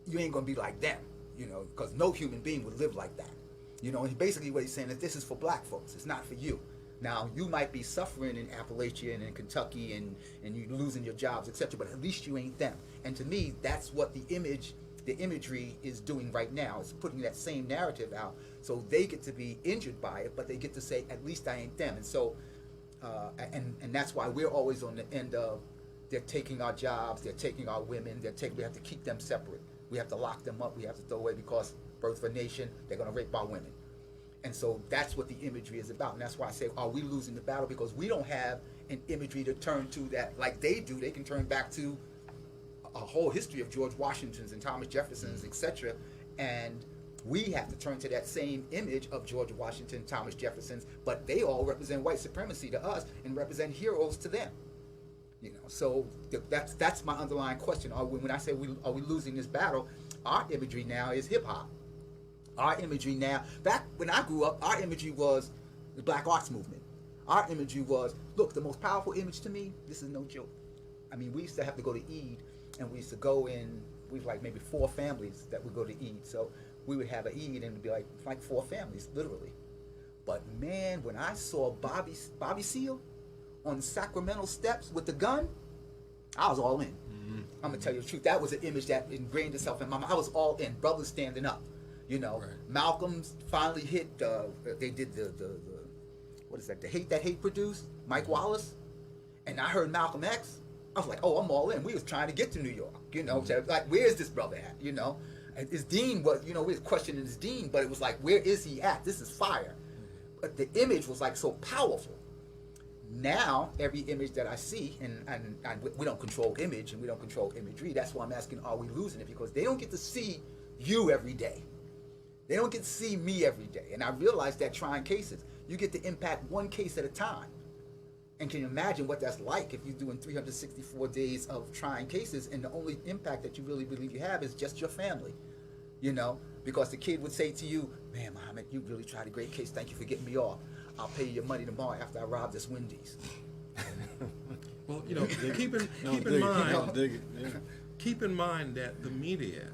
you ain't gonna be like them. Because no human being would live like that. And basically what he's saying is, this is for black folks. It's not for you. Now, you might be suffering in Appalachia and in Kentucky and you losing your jobs, etc., but at least you ain't them. And to me, that's what the imagery is doing right now. It's putting that same narrative out, so they get to be injured by it, but they get to say, at least I ain't them. And so, and that's why we're always on the end of, they're taking our jobs, they're taking our women, we have to keep them separate. We have to lock them up, we have to throw away, because Birth of a Nation, they're going to rape our women. And so that's what the imagery is about. And that's why I say, are we losing the battle? Because we don't have an imagery to turn to that like they do. They can turn back to a whole history of George Washington's and Thomas Jefferson's, etc. And we have to turn to that same image of George Washington, Thomas Jefferson's, but they all represent white supremacy to us and represent heroes to them. You know, so that's my underlying question. When I say are we losing this battle, our imagery now is hip hop. Our imagery now, back when I grew up, our imagery was the Black Arts Movement. Our imagery was, look, the most powerful image to me, this is no joke. I mean, we used to have to go to Eid, and we used to go in, we like maybe 4 families that would go to Eid. So we would have an Eid, and it would be like 4 families, literally. But man, when I saw Bobby Seale on the Sacramento steps with the gun, I was all in. Mm-hmm. I'm gonna tell you the truth. That was an image that ingrained itself in my mind. I was all in. Brothers standing up. You know, right. Malcolm's finally hit. They did the what is that? The Hate That Hate produced Mike Wallace, and I heard Malcolm X. I was like, oh, I'm all in. We was trying to get to New York. You know, like where's this brother at? You know, and his dean was. You know, we was questioning his dean, but it was like, where is he at? This is fire. But the image was like so powerful. Now every image that I see, and we don't control image and we don't control imagery. That's why I'm asking, are we losing it? Because they don't get to see you every day. They don't get to see me every day. And I realized that trying cases, you get to impact one case at a time. And can you imagine what that's like if you're doing 364 days of trying cases and the only impact that you really believe you have is just your family, you know? Because the kid would say to you, man, Muhammad, you really tried a great case. Thank you for getting me off. I'll pay you your money tomorrow after I rob this Wendy's. Well, you know, keep in mind that the media,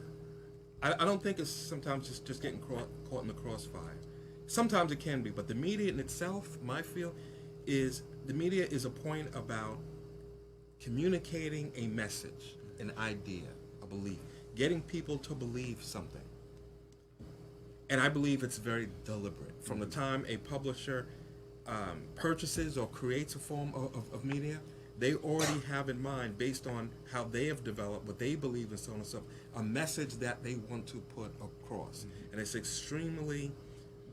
I don't think it's sometimes just getting caught in the crossfire. Sometimes it can be, but the media in itself, my feel, is the media is a point about communicating a message, an idea, a belief, getting people to believe something. And I believe it's very deliberate. From the time a publisher purchases or creates a form of media, they already have in mind, based on how they have developed, what they believe in, so on and so forth, a message that they want to put across. Mm-hmm. And it's extremely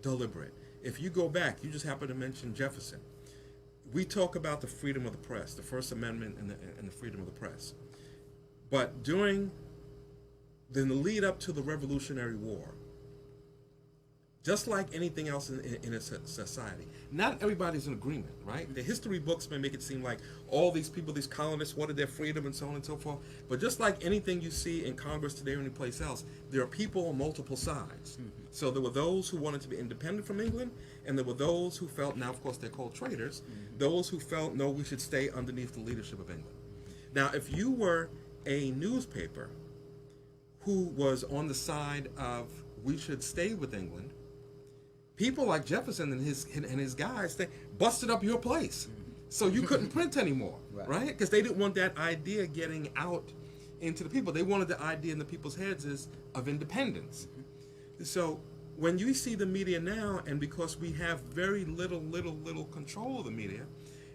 deliberate. If you go back, you just happen to mention Jefferson. We talk about the freedom of the press, the First Amendment and the freedom of the press. But during the lead up to the Revolutionary War, just like anything else in a society, not everybody's in agreement, right? The history books may make it seem like all these people, these colonists, wanted their freedom and so on and so forth. But just like anything you see in Congress today or any place else, there are people on multiple sides. Mm-hmm. So there were those who wanted to be independent from England, and there were those who felt, now of course they're called traitors, mm-hmm. those who felt, no, we should stay underneath the leadership of England. Now, if you were a newspaper who was on the side of we should stay with England, people like Jefferson and his guys, they busted up your place. Mm-hmm. So you couldn't print anymore, right? Because they didn't want that idea getting out into the people. They wanted the idea in the people's heads of independence. Mm-hmm. So when you see the media now, and because we have very little control of the media,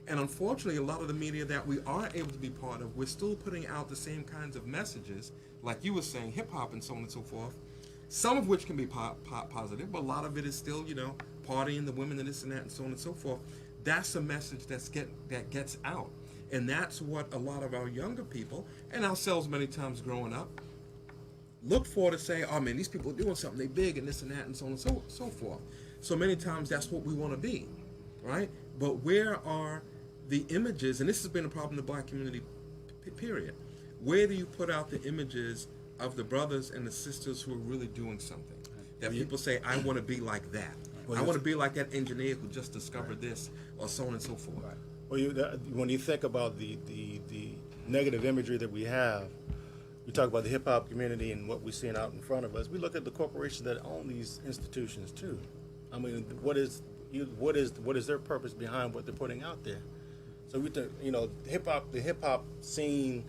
and unfortunately a lot of the media that we are able to be part of, we're still putting out the same kinds of messages, like you were saying, hip-hop and so on and so forth, some of which can be positive, but a lot of it is still, you know, partying, the women and this and that and so on and so forth. That's a message that gets out. And that's what a lot of our younger people, and ourselves many times growing up, look for to say, oh man, these people are doing something, they big and this and that and so on and so forth. So many times that's what we want to be, right? But where are the images, and this has been a problem in the black community, period. Where do you put out the images of the brothers and the sisters who are really doing something? That people say, I want to be like that. I want to be like that engineer who just discovered this, or so on and so forth. Right. Well, when you think about the negative imagery that we have, we talk about the hip hop community and what we're seeing out in front of us. We look at the corporations that own these institutions too. I mean, what is their purpose behind what they're putting out there? So we think, you know, the hip hop scene,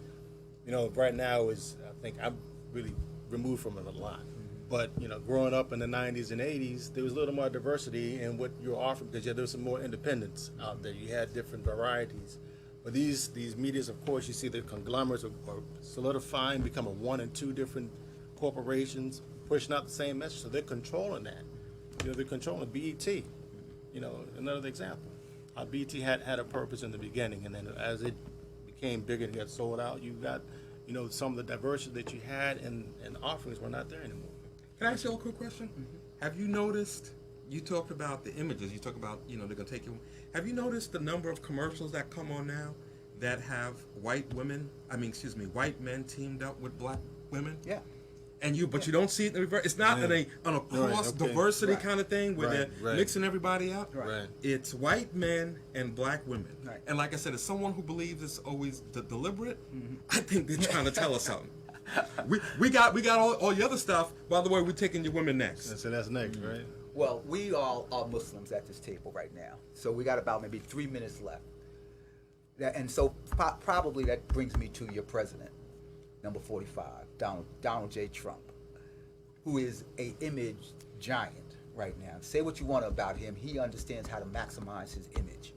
you know, right now is, I think I'm really removed from it a lot. But, you know, growing up in the 90s and 80s, there was a little more diversity in what you were offering, because there was some more independence out there. You had different varieties. But these medias, of course, you see the conglomerates are solidifying, becoming one and two different corporations, pushing out the same message. So they're controlling that. they're controlling BET. Another example. How BET had a purpose in the beginning, and then as it became bigger and got sold out, you got, some of the diversity that you had and offerings were not there anymore. Can I ask you a quick question? Have you noticed, you talked about the images, you talk about, they're going to take you. Have you noticed the number of commercials that come on now that have white men teamed up with black women? Yeah. But you don't see it in the reverse. It's not on a cross diversity kind of thing where they're mixing everybody up. Right. It's white men and black women. Right. And like I said, as someone who believes it's always deliberate, I think they're trying to tell us something. We got all the other stuff. By the way, we're taking your women next. So that's next, right? Well, we all are Muslims at this table right now, so we got about maybe 3 minutes left. And so probably that brings me to your president, number 45, Donald J. Trump, who is a image giant right now. Say what you want about him, he understands how to maximize his image.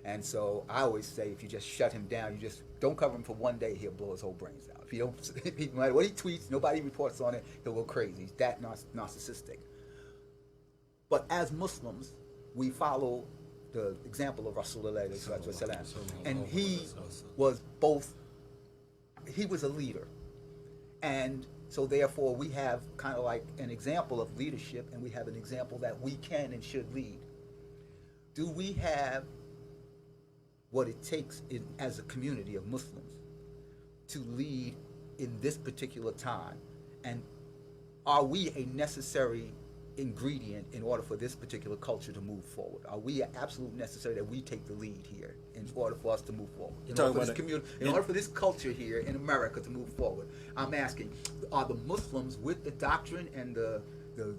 And so I always say, if you just shut him down, you just don't cover him for one day, he'll blow his whole brains out. If you don't, no matter what he tweets, nobody reports on it, he'll go crazy. He's that narcissistic. But as Muslims, we follow the example of Rasulullah, and he was a leader. And so therefore we have kind of like an example of leadership, and we have an example that we can and should lead. Do we have what it takes as a community of Muslims to lead in this particular time? And are we a necessary ingredient in order for this particular culture to move forward? Are we absolutely necessary that we take the lead here in order for us to move forward? In order for this culture here in America to move forward, I'm asking, are the Muslims with the doctrine and the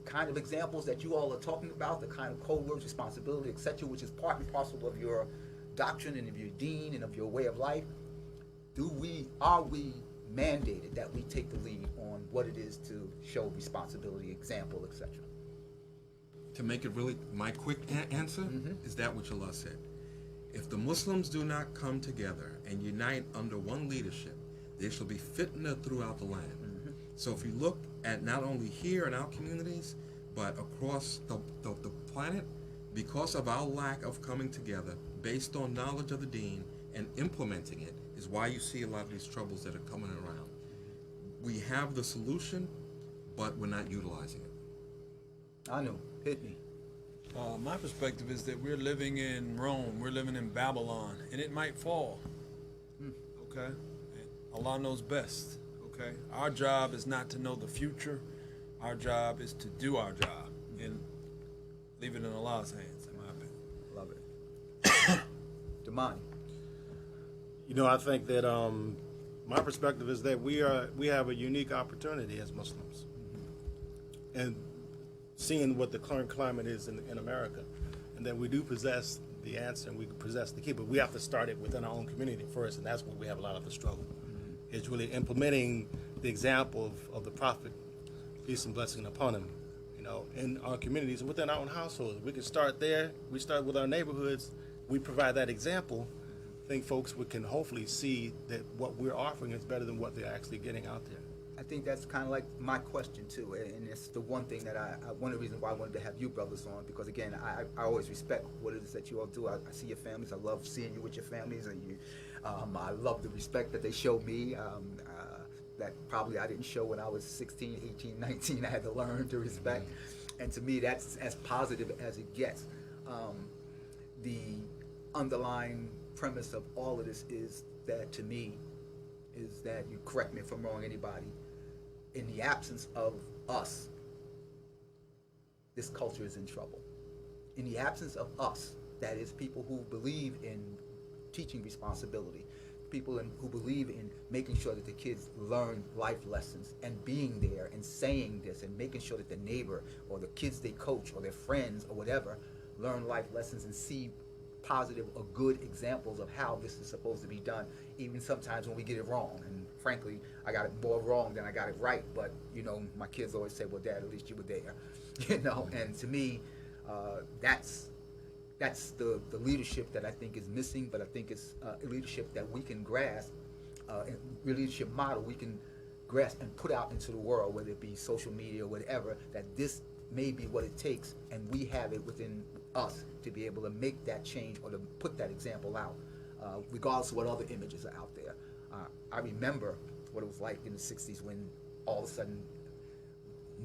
kind of examples that you all are talking about, the kind of code words, responsibility, etc., which is part and parcel of your doctrine and of your deen and of your way of life, are we mandated that we take the lead on what it is to show responsibility, example, etc.? To make it really, my quick answer is that which Allah said. If the Muslims do not come together and unite under one leadership, there shall be fitna throughout the land. So if you look at not only here in our communities, but across the planet, because of our lack of coming together based on knowledge of the deen and implementing it, is why you see a lot of these troubles that are coming around. We have the solution, but we're not utilizing it. I know. Hit me. My perspective is that we're living in Rome, we're living in Babylon, and it might fall. Okay? And Allah knows best. Okay? Our job is not to know the future. Our job is to do our job and leave it in Allah's hands, in my opinion. Love it. Damani. I think that my perspective is that we have a unique opportunity as Muslims, and seeing what the current climate is in America, and that we do possess the answer and we possess the key, but we have to start it within our own community first, and that's where we have a lot of the struggle. It's really implementing the example of the Prophet, peace and blessing upon him, in our communities and within our own households. We can start there. We start with our neighborhoods. We provide that example. I think folks can hopefully see that what we're offering is better than what they're actually getting out there. I think that's kind of like my question too, and it's the one thing that one of the reasons why I wanted to have you brothers on, because again, I always respect what it is that you all do. I see your families. I love seeing you with your families, and I love the respect that they show me. That probably I didn't show when I was 16, 18, 19. I had to learn to respect, and to me, that's as positive as it gets. The underlying premise of all of this is that, to me, is that, you correct me if I'm wrong, anybody, in the absence of us, this culture is in trouble. In the absence of us, that is, people who believe in teaching responsibility, people who believe in making sure that the kids learn life lessons and being there and saying this and making sure that the neighbor or the kids they coach or their friends or whatever learn life lessons and see positive or good examples of how this is supposed to be done, even sometimes when we get it wrong. And frankly, I got it more wrong than I got it right, but my kids always say, well, Dad, at least you were there. And to me, that's the leadership that I think is missing, but I think it's a leadership that we can grasp, a leadership model we can grasp and put out into the world, whether it be social media or whatever, that this may be what it takes, and we have it within us to be able to make that change or to put that example out, regardless of what other images are out there. I remember what it was like in the 60s when all of a sudden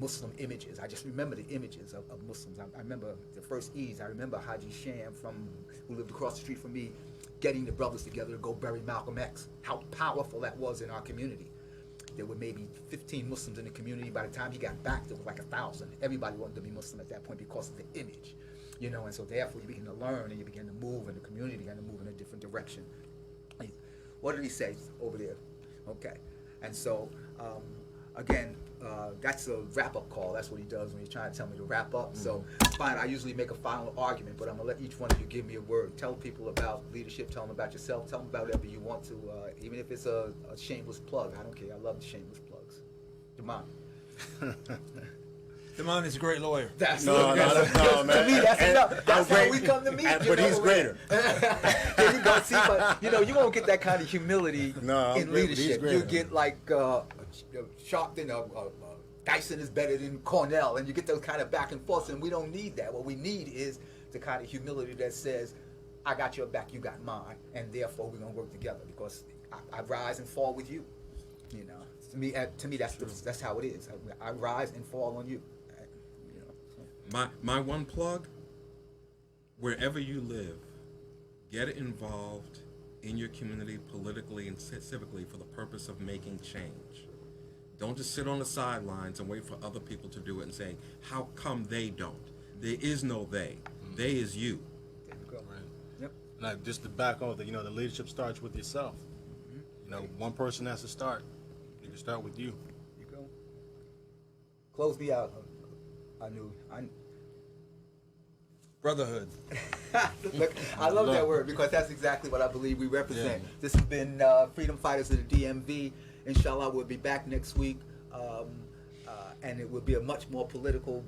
Muslim images, I just remember the images of Muslims. I remember the first Eids. I remember Haji Sham, who lived across the street from me, getting the brothers together to go bury Malcolm X. How powerful that was in our community. There were maybe 15 Muslims in the community. By the time he got back, there was like 1,000. Everybody wanted to be Muslim at that point because of the image, and so therefore you begin to learn and you begin to move, and the community began to move in a different direction. What did he say over there? Okay, and so again, that's a wrap-up call. That's what he does when he's trying to tell me to wrap up. So fine, I usually make a final argument, but I'm gonna let each one of you give me a word. Tell people about leadership, tell them about yourself, tell them about whatever you want to, even if it's a shameless plug. I don't care. I love the shameless plugs. Damon. Damon is a great lawyer. That's No, man. To me, that's enough. That's how we come to meet. But he's greater. There you go. See, but you won't get that kind of humility in leadership. You get like Sharpton, Dyson is better than Cornell, and you get those kind of back and forths, and we don't need that. What we need is the kind of humility that says, I got your back, you got mine, and therefore we're gonna work together because I rise and fall with you. To me, that's how it is. I rise and fall on you. My one plug, wherever you live, get involved in your community politically and civically for the purpose of making change. Don't just sit on the sidelines and wait for other people to do it and say, how come they don't? There is no they. They is you. There you go. Right. Yep. Like just to back off, the leadership starts with yourself. One person has to start. You can start with you. There you go. Close me out. Brotherhood. Look, I love that word because that's exactly what I believe we represent. Yeah. This has been Freedom Fighters of the DMV. Inshallah, we'll be back next week, and it will be a much more political.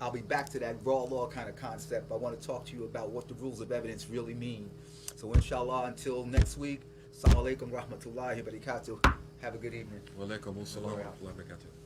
I'll be back to that raw law kind of concept. I want to talk to you about what the rules of evidence really mean. So inshallah, until next week, assalamu alaikum rahmatullahi wa barakatuh. Have a good evening. Wa alaikum assalam wa rahmatullahi wa barakatuh.